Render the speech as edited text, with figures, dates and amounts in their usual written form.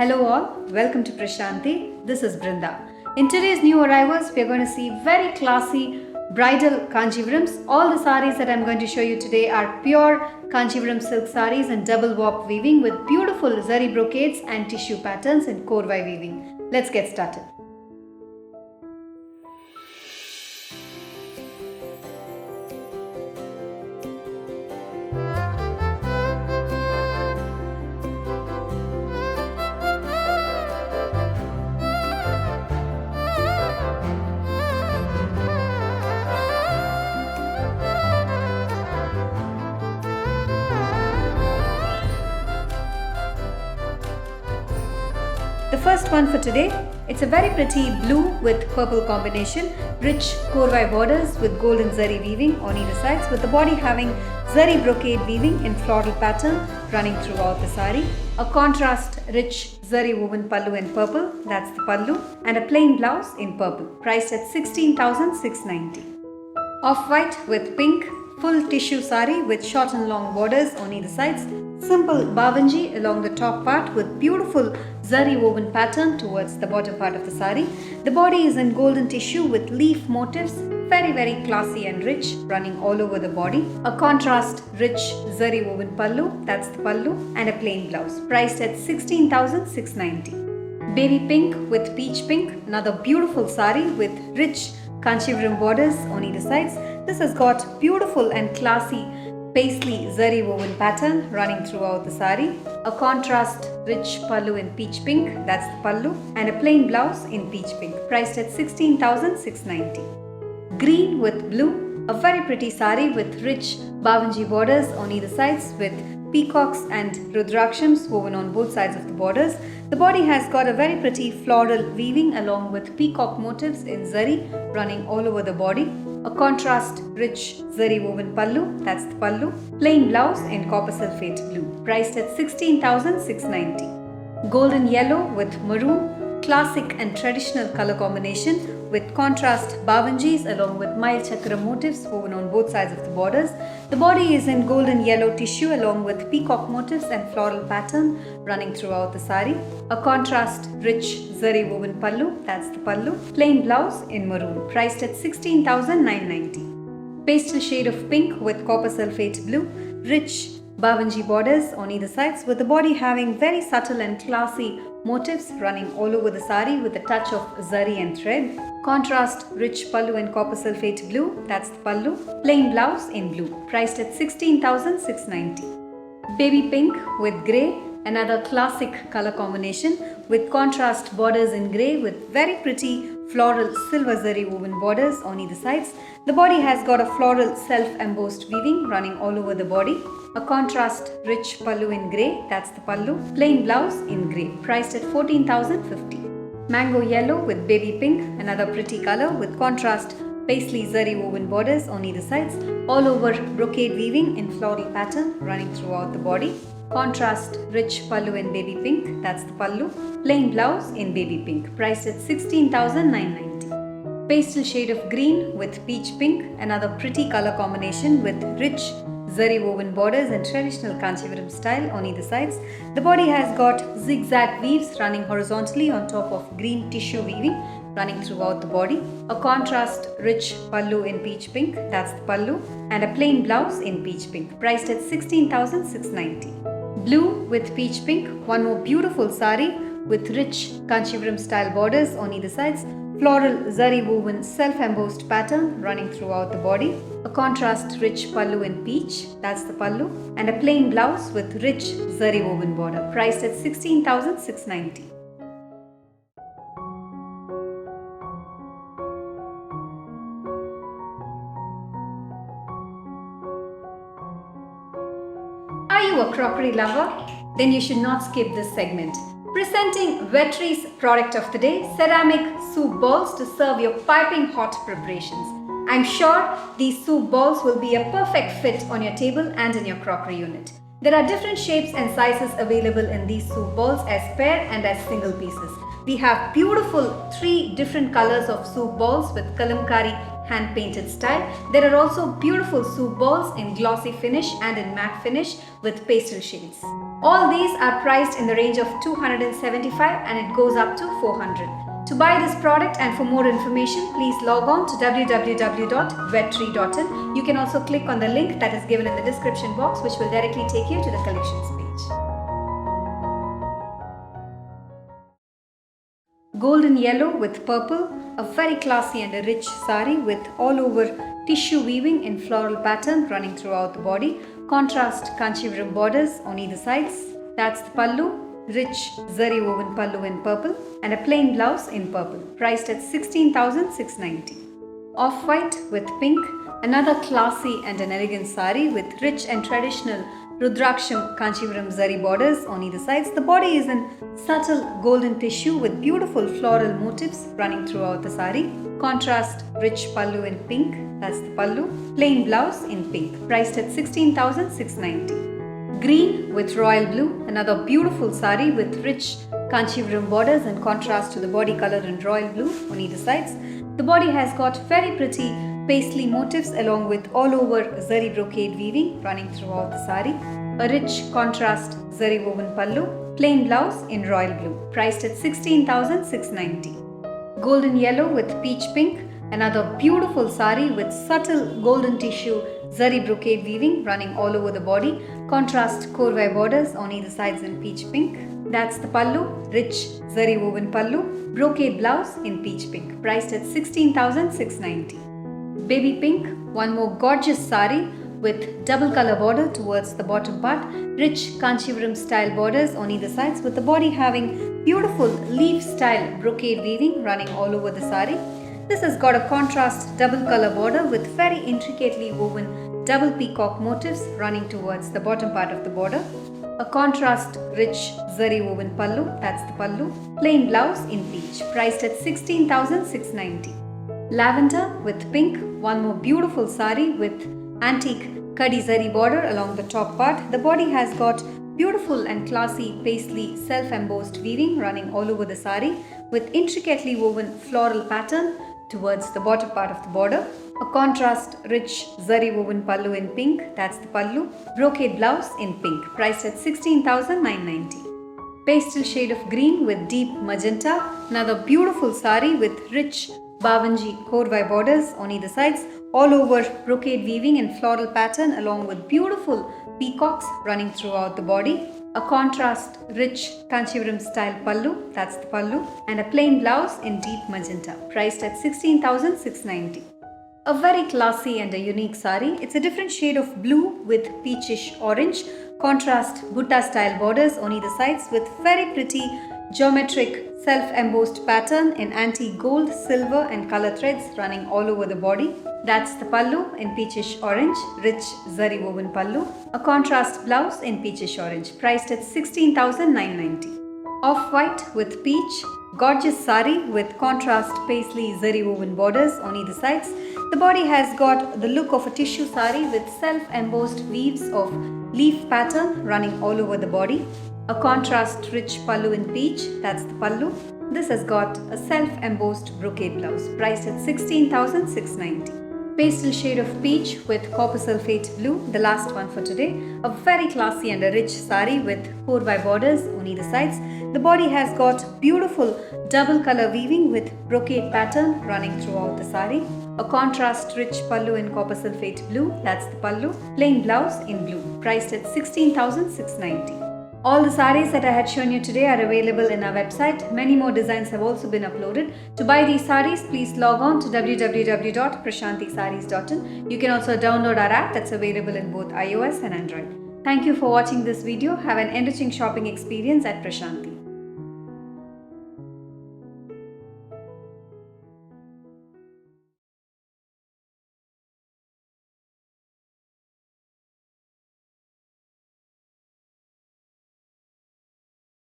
Hello all, welcome to Prashanti. This is Brinda. In today's new arrivals, we are going to see very classy bridal Kanjivarams. All the sarees that I am going to show you today are pure Kanchipuram silk sarees and double warp weaving with beautiful zari brocades and tissue patterns in korvai weaving. Let's get started. The first one for today, it's a very pretty blue with purple combination, rich korvai borders with golden zari weaving on either sides, with the body having zari brocade weaving in floral pattern running throughout the sari. A contrast rich zari woven pallu in purple, that's the pallu, and a plain blouse in purple, priced at 16,690. Off-white with pink, full tissue sari with short and long borders on either sides. Simple bavanji along the top part with beautiful zari woven pattern towards the bottom part of the sari. The body is in golden tissue with leaf motifs, very classy and rich, running all over the body. A contrast rich zari woven pallu, that's the pallu, and a plain blouse, priced at 16,690. Baby pink with peach pink, another beautiful sari with rich Kanchipuram borders on either sides. This has got beautiful and classy paisley zari woven pattern running throughout the sari. A contrast rich pallu in peach pink, that's the pallu, and a plain blouse in peach pink, priced at 16,690. Green with blue, a very pretty sari with rich bavanji borders on either sides with peacocks and rudrakshams woven on both sides of the borders. The body has got a very pretty floral weaving along with peacock motifs in zari running all over the body. A contrast rich zari woven pallu, that's the pallu, plain blouse in copper sulphate blue, priced at 16,690. Golden yellow with maroon, classic and traditional color combination with contrast bavanjis along with mild chakra motifs woven on both sides of the borders. The body is in golden yellow tissue along with peacock motifs and floral pattern running throughout the sari. A contrast rich zari woven pallu, that's the pallu, plain blouse in maroon, priced at 16,990. Pastel shade of pink with copper sulphate blue, rich bavanji borders on either sides with the body having very subtle and classy motifs running all over the sari with a touch of zari and thread. Contrast rich pallu in copper sulphate blue, that's the pallu, plain blouse in blue, priced at 16,690. Baby pink with grey, another classic color combination with contrast borders in grey with very pretty floral silver zari woven borders on either sides. The body has got a floral self-embossed weaving running all over the body. A contrast rich pallu in grey, that's the pallu, plain blouse in grey, priced at 14,050. Mango yellow with baby pink, another pretty color with contrast paisley zari woven borders on either sides, all over brocade weaving in floral pattern running throughout the body. Contrast rich pallu in baby pink, that's the pallu, plain blouse in baby pink, priced at 16,990. Pastel shade of green with peach pink, another pretty color combination with rich zari woven borders in traditional Kanchivaram style on either sides. The body has got zigzag weaves running horizontally on top of green tissue weaving running throughout the body. A contrast rich pallu in peach pink, that's the pallu, and a plain blouse in peach pink, priced at 16,690. Blue with peach pink, one more beautiful sari with rich Kanchipuram style borders on either sides, floral zari woven self-embossed pattern running throughout the body. A contrast rich pallu in peach, that's the pallu, and a plain blouse with rich zari woven border, priced at 16,690. Are you a crockery lover? Then you should not skip this segment. Presenting Vetri's product of the day, ceramic soup balls to serve your piping hot preparations. I'm sure these soup balls will be a perfect fit on your table and in your crockery unit. There are different shapes and sizes available in these soup balls as pair and as single pieces. We have beautiful 3 different colors of soup balls with kalamkari hand painted style. There are also beautiful soup balls in glossy finish and in matte finish with pastel shades. All these are priced in the range of 275 and it goes up to 400. To buy this product and for more information, please log on to www.vettree.in. You can also click on the link that is given in the description box, which will directly take you to the collections page. Golden yellow with purple, a very classy and a rich sari with all over tissue weaving in floral pattern running throughout the body. Contrast Kanchipuram borders on either sides. That's the pallu. Rich zari woven pallu in purple and a plain blouse in purple, priced at 16,690. Off-white with pink, another classy and an elegant sari with rich and traditional Rudraksham Kanchivaram zari borders on either sides. The body is in subtle golden tissue with beautiful floral motifs running throughout the sari. Contrast rich pallu in pink, that's the pallu. Plain blouse in pink, priced at 16,690. Green with royal blue, another beautiful sari with rich Kanchivaram borders in contrast to the body color in royal blue on either sides. The body has got very pretty paisley motifs along with all over zari brocade weaving running throughout the sari. A rich contrast zari woven pallu, plain blouse in royal blue, priced at 16,690. Golden yellow with peach pink, another beautiful sari with subtle golden tissue zari brocade weaving running all over the body. Contrast korvai borders on either sides in peach pink. That's the pallu, rich zari woven pallu, brocade blouse in peach pink, priced at 16,690. Baby pink, one more gorgeous sari with double color border towards the bottom part, rich Kanchivaram style borders on either sides with the body having beautiful leaf style brocade weaving running all over the sari. This has got a contrast double color border with very intricately woven double peacock motifs running towards the bottom part of the border. A contrast rich zari woven pallu, that's the pallu. Plain blouse in peach, priced at 16,690. Lavender with pink, one more beautiful sari with antique kadi zari border along the top part. The body has got beautiful and classy paisley self-embossed weaving running all over the sari with intricately woven floral pattern towards the bottom part of the border. A contrast rich zari woven pallu in pink, that's the pallu. Brocade blouse in pink, priced at 16,990. Pastel shade of green with deep magenta, another beautiful sari with rich Bavanji korvai borders on either sides, all over brocade weaving in floral pattern along with beautiful peacocks running throughout the body. A contrast rich Kanchivaram style pallu, that's the pallu, and a plain blouse in deep magenta, priced at 16,690. A very classy and a unique sari. It's a different shade of blue with peachish orange, contrast butta style borders on either sides with very pretty geometric self-embossed pattern in antique gold, silver and color threads running all over the body. That's the pallu in peachish orange, rich zari woven pallu. A contrast blouse in peachish orange, priced at 16,990. Off-white with peach, gorgeous sari with contrast paisley zari woven borders on either sides. The body has got the look of a tissue sari with self-embossed weaves of leaf pattern running all over the body. A contrast rich pallu in peach, that's the pallu. This has got a self-embossed brocade blouse, priced at 16,690. Pastel shade of peach with copper sulphate blue, the last one for today. A very classy and a rich sari with korvai borders on either sides. The body has got beautiful double color weaving with brocade pattern running throughout the sari. A contrast rich pallu in copper sulphate blue, that's the pallu. Plain blouse in blue, priced at 16,690. All the sarees that I had shown you today are available in our website. Many more designs have also been uploaded. To buy these sarees, please log on to www.prashanthisarees.in. You can also download our app that's available in both iOS and Android. Thank you for watching this video. Have an enriching shopping experience at Prashanti.